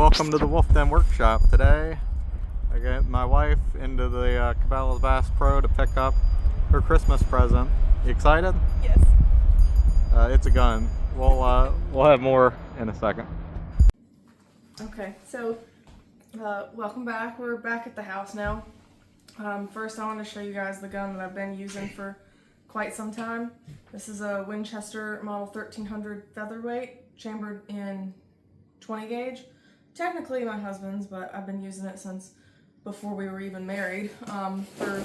welcome to the Wolf Den Workshop. Today I got my wife into the Cabela's Bass Pro to pick up her Christmas present. You excited? Yes. It's a gun. We'll have more in a second. Okay, so welcome back. We're back at the house now. First I want to show you guys the gun that I've been using for quite some time. This is a Winchester Model 1300 featherweight, chambered in 20 gauge. Technically my husband's, but I've been using it since before we were even married, for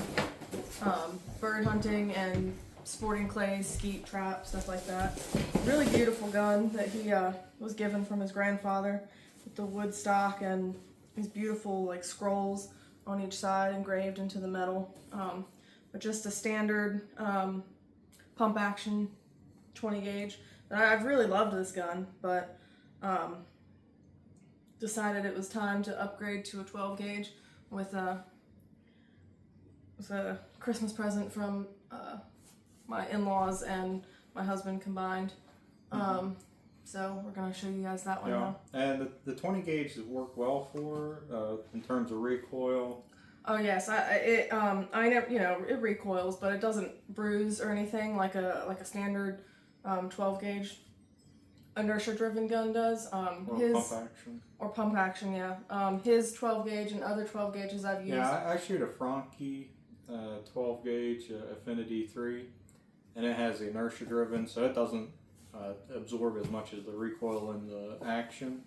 bird hunting and sporting clays, skeet, trap, stuff like that. Really beautiful gun that he was given from his grandfather, with the wood stock and these beautiful like scrolls on each side engraved into the metal. But just a standard pump action 20 gauge. I've really loved this gun, but decided it was time to upgrade to a 12 gauge with a Christmas present from my in-laws and my husband combined. So we're gonna show you guys that one now. And the 20 gauge has worked well for in terms of recoil. Oh yes, I never, it recoils, but it doesn't bruise or anything like a standard 12 gauge inertia driven gun does. Or pump action, yeah. His 12 gauge and other 12 gauges I've used. Yeah, I shoot a Franke 12 gauge Affinity 3, and it has the inertia driven, so it doesn't absorb as much as the recoil in the action.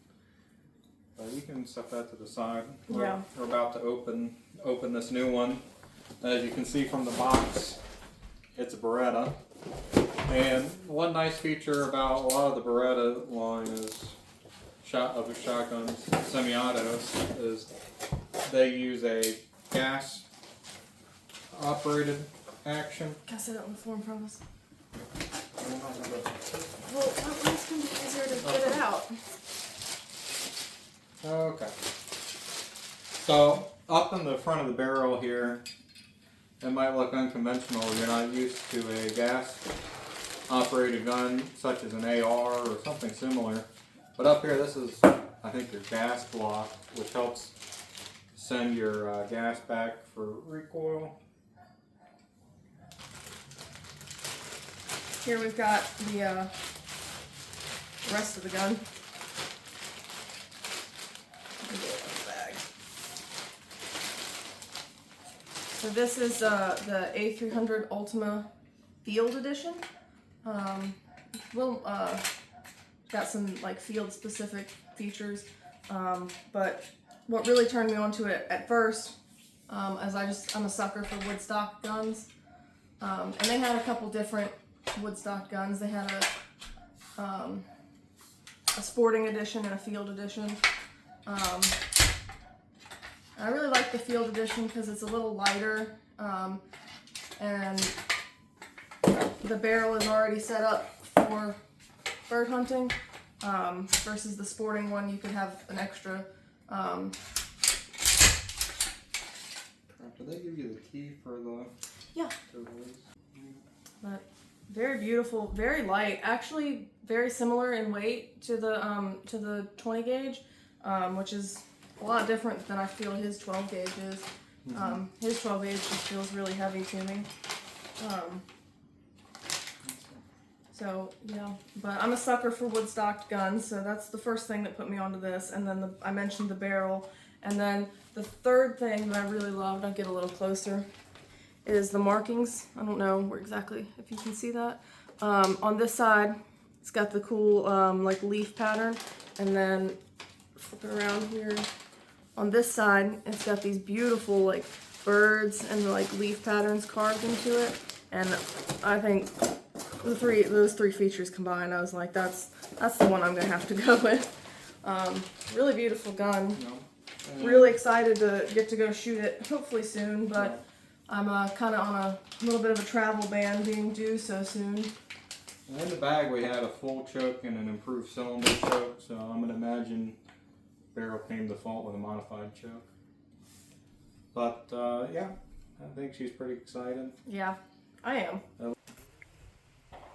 You can set that to the side. We're about to open this new one. As you can see from the box, it's a Beretta. And one nice feature about a lot of the Beretta line is shotguns, semi-autos, is they use a gas operated action. Can I set it on the floor in front of us? Well, that one's going to be easier to get it out. Okay. So, up in the front of the barrel here, it might look unconventional. You're not used to a gas-operated gun, such as an AR or something similar. But up here, this is, I think, your gas block, which helps send your gas back for recoil. Here we've got the rest of the gun. So this is the A300 Ultima Field Edition. Got some like field specific features, but what really turned me onto it at first, as I'm a sucker for woodstock guns, and they had a couple different woodstock guns. They had a sporting edition and a field edition. I really like the field edition because it's a little lighter, and the barrel is already set up for bird hunting, versus the sporting one. You could have an extra. Did they give you the key for the? Yeah. But very beautiful, very light. Actually, very similar in weight to the 20 gauge, which is a lot different than I feel his 12 gauge is. His 12 gauge just feels really heavy to me. So yeah, but I'm a sucker for woodstock guns, so that's the first thing that put me onto this. And then I mentioned the barrel, and then the third thing that I really loved, I'll get a little closer, is the markings. I don't know where exactly, if you can see that. On this side, it's got the cool like leaf pattern, and then flip it around here. On this side, it's got these beautiful like birds and like leaf patterns carved into it, and I think those three features combined, I was like, that's the one I'm gonna have to go with. Really beautiful gun. Really excited to get to go shoot it, hopefully soon, but I'm kind of on a little bit of a travel ban, being due so soon. In the bag we had a full choke and an improved cylinder choke, so I'm gonna imagine barrel came default with a modified choke. But yeah, I think she's pretty excited. Yeah, I am.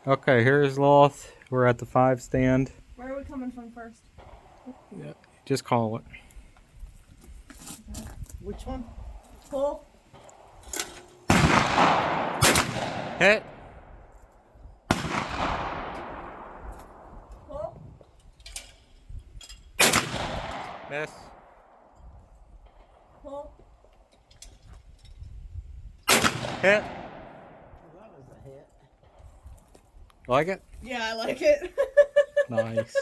Okay, here's Loth. We're at the 5 stand. Where are we coming from first? Yeah. Just call it. Which one? Pull. Hit. Pull. Miss. Pull. Hit. That was a hit. Like it? Yeah, I like it. Nice.